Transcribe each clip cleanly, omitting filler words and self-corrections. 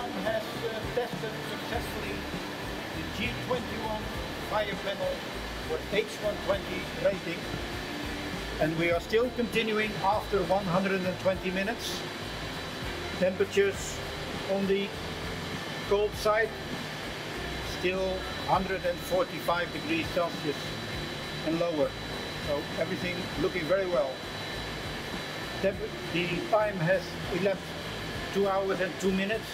InterDam has tested successfully the G21 FirePanel with H120 rating, and we are still continuing after 120 minutes. Temperatures on the cold side still 145 degrees Celsius and lower, so everything looking very well. The time has elapsed 2 hours and 2 minutes.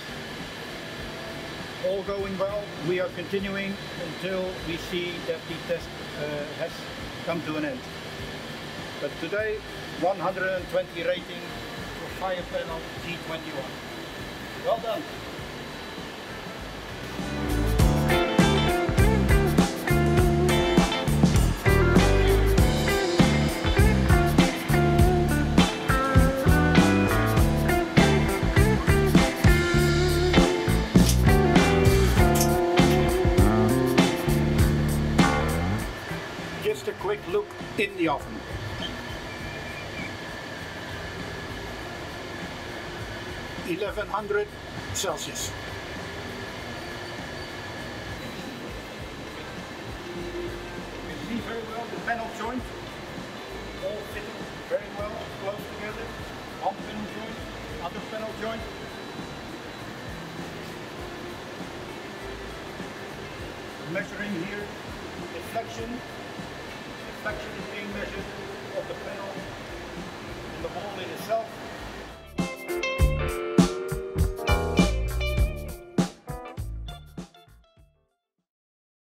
All going well. We are continuing until we see that the test has come to an end. But today 120 rating for FirePanel G21. Well done. Just a quick look in the oven. (1100 Celsius). You see very well the panel joint, all fitting very well, close together. One panel joint, other panel joint. Measuring here deflection. Deflection is being measured of the panel and the wall in itself.